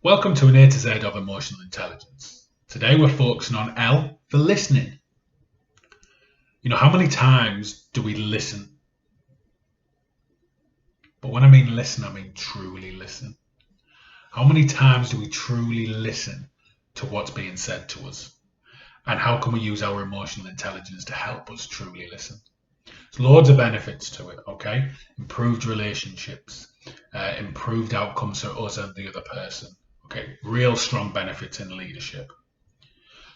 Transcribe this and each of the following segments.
Welcome to an A to Z of emotional intelligence. Today we're focusing on L for listening. How many times do we listen? But when I mean listen, I mean truly listen. How many times do we truly listen to what's being said to us? And how can we use our emotional intelligence to help us truly listen? There's loads of benefits to it, okay? Improved relationships, improved outcomes for us and the other person. Okay, real strong benefits in leadership.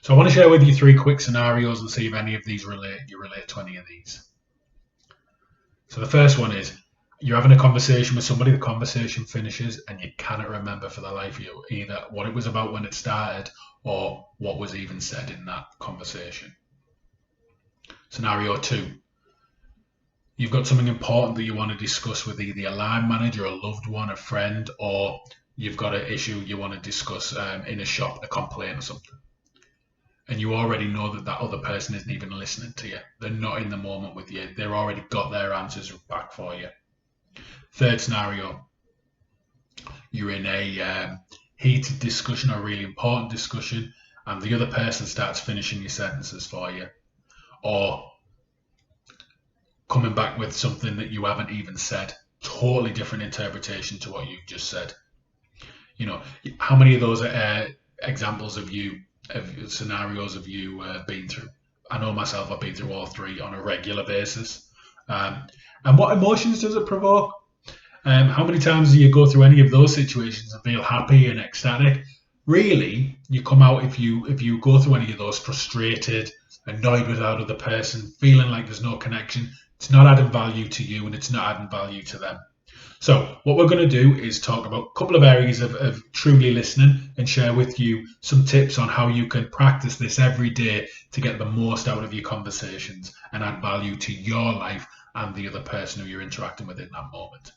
So I want to share with you 3 quick scenarios and see if any of these you relate to any of these. So the first one is you're having a conversation with somebody, the conversation finishes and you cannot remember for the life of you either what it was about when it started or what was even said in that conversation. Scenario 2. You've got something important that you want to discuss with either a line manager, a loved one, a friend, or you've got an issue you want to discuss in a shop, a complaint or something. And you already know that other person isn't even listening to you. They're not in the moment with you. They've already got their answers back for you. Third scenario, you're in a heated discussion or really important discussion and the other person starts finishing your sentences for you. Or coming back with something that you haven't even said. Totally different interpretation to what you've just said. How many of those are examples of scenarios of you been through? I know myself, I've been through all 3 on a regular basis. And what emotions does it provoke? How many times do you go through any of those situations and feel happy and ecstatic? Really, you come out if you go through any of those frustrated, annoyed with that other person, feeling like there's no connection. It's not adding value to you and it's not adding value to them. So what we're going to do is talk about a couple of areas of truly listening and share with you some tips on how you can practice this every day to get the most out of your conversations and add value to your life and the other person who you're interacting with in that moment.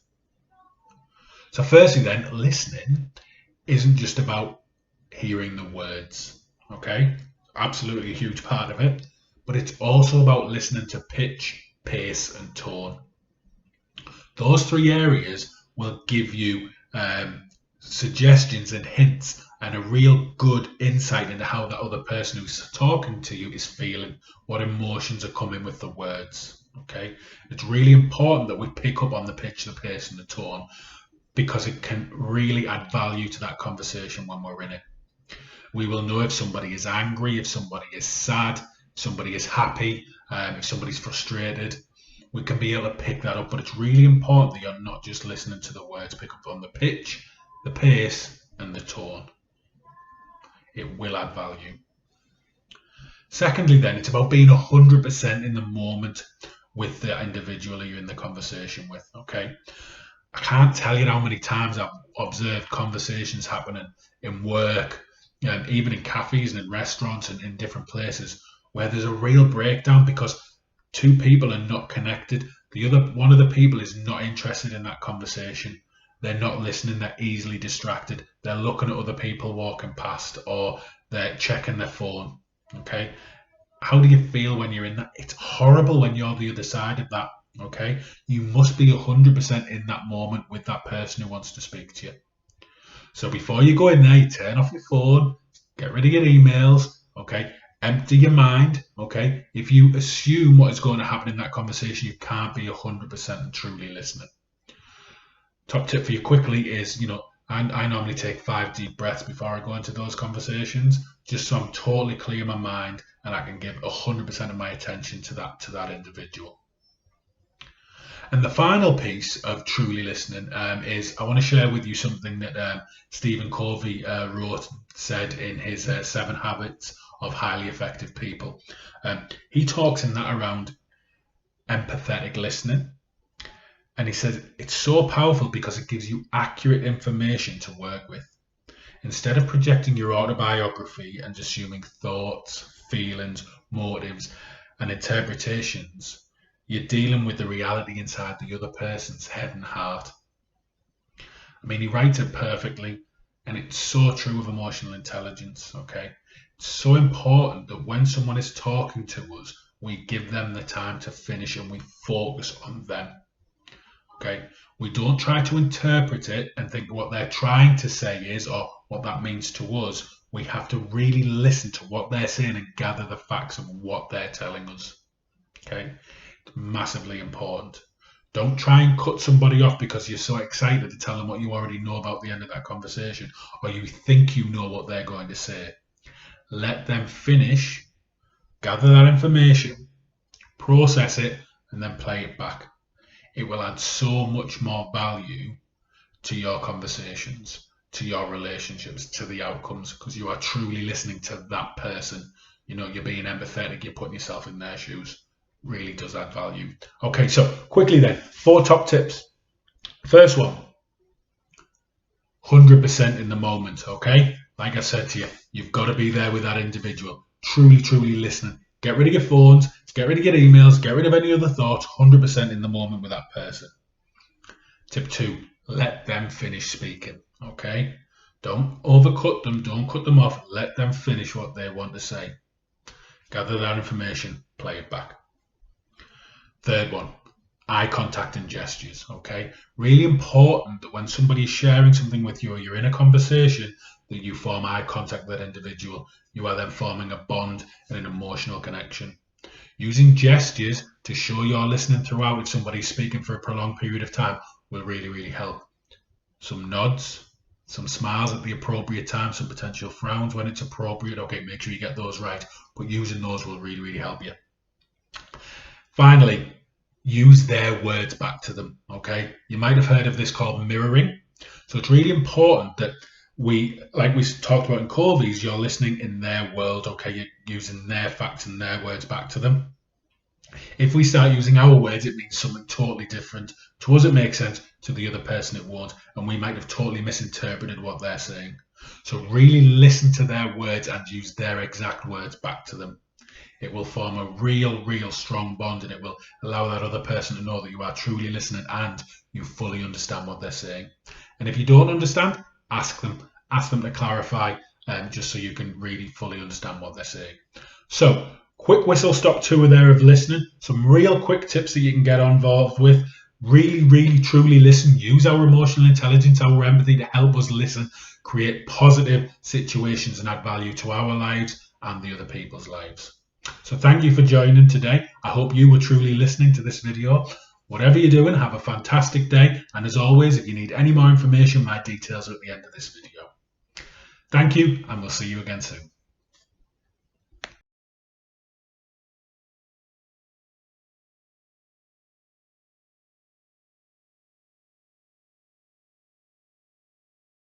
So firstly then, listening isn't just about hearing the words, okay? Absolutely a huge part of it, but it's also about listening to pitch, pace and tone. Those 3 areas will give you suggestions and hints and a real good insight into how the other person who's talking to you is feeling, what emotions are coming with the words. Okay, it's really important that we pick up on the pitch, the pace and the tone because it can really add value to that conversation when we're in it. We will know if somebody is angry, if somebody is sad, if somebody is happy, if somebody's frustrated. We can be able to pick that up, but it's really important that you're not just listening to the words, pick up on the pitch, the pace and the tone. It will add value. Secondly then, it's about being 100% in the moment with the individual you're in the conversation with, okay? I can't tell you how many times I've observed conversations happening in work, even in cafes and in restaurants and in different places where there's a real breakdown because 2 people are not connected. One of the people is not interested in that conversation. They're not listening. They're easily distracted. They're looking at other people walking past or they're checking their phone. Okay. How do you feel when you're in that? It's horrible when you're the other side of that. Okay. You must be 100% in that moment with that person who wants to speak to you. So before you go in there, you turn off your phone, get rid of your emails. Okay. Empty your mind, okay? If you assume what is going to happen in that conversation, you can't be 100% truly listening. Top tip for you quickly is, I normally take 5 deep breaths before I go into those conversations, just so I'm totally clear in my mind and I can give 100% of my attention to that individual. And the final piece of truly listening is I want to share with you something that Stephen Covey said in his 7 Habits of Highly Effective People. He talks in that around empathetic listening. And he says it's so powerful because it gives you accurate information to work with. Instead of projecting your autobiography and assuming thoughts, feelings, motives, and interpretations, you're dealing with the reality inside the other person's head and heart. I mean, he writes it perfectly, and it's so true of emotional intelligence, okay? It's so important that when someone is talking to us, we give them the time to finish and we focus on them, okay? We don't try to interpret it and think what they're trying to say is, or what that means to us, we have to really listen to what they're saying and gather the facts of what they're telling us. Okay, it's massively important. Don't try and cut somebody off because you're so excited to tell them what you already know about the end of that conversation, or you think you know what they're going to say. Let them finish, gather that information, process it, and then play it back. It will add so much more value to your conversations, to your relationships, to the outcomes, because you are truly listening to that person. You know, you're being empathetic, you're putting yourself in their shoes. Really does add value. Okay, so quickly then, 4 top tips. First one, 100% in the moment, okay? Like I said to you, you've got to be there with that individual. Truly, truly listening. Get rid of your phones, get rid of your emails, get rid of any other thoughts, 100% in the moment with that person. Tip 2, let them finish speaking, okay? Don't overcut them, don't cut them off, let them finish what they want to say. Gather that information, play it back. Third one, eye contact and gestures, okay? Really important that when somebody's sharing something with you or you're in a conversation, that you form eye contact with that individual. You are then forming a bond and an emotional connection. Using gestures to show you're listening throughout if somebody's speaking for a prolonged period of time will really, really help. Some nods, some smiles at the appropriate time, some potential frowns when it's appropriate. Okay, make sure you get those right, but using those will really, really help you. Finally, use their words back to them, okay? You might have heard of this called mirroring. So it's really important that like we talked about in Covey's, you're listening in their world, okay? You're using their facts and their words back to them. If we start using our words, it means something totally different. To us, it makes sense. To the other person, it won't. And we might have totally misinterpreted what they're saying. So really listen to their words and use their exact words back to them. It will form a real strong bond, and it will allow that other person to know that you are truly listening and you fully understand what they're saying. And if you don't understand, ask them to clarify, just so you can really fully understand what they're saying. So quick whistle stop tour there of listening. Some real quick tips that you can get involved with. Really truly listen. Use our emotional intelligence, our empathy to help us listen, create positive situations and add value to our lives and the other people's lives. So thank you for joining today. I hope you were truly listening to this video. Whatever you're doing, have a fantastic day. And as always, if you need any more information, my details are at the end of this video. Thank you, and we'll see you again soon.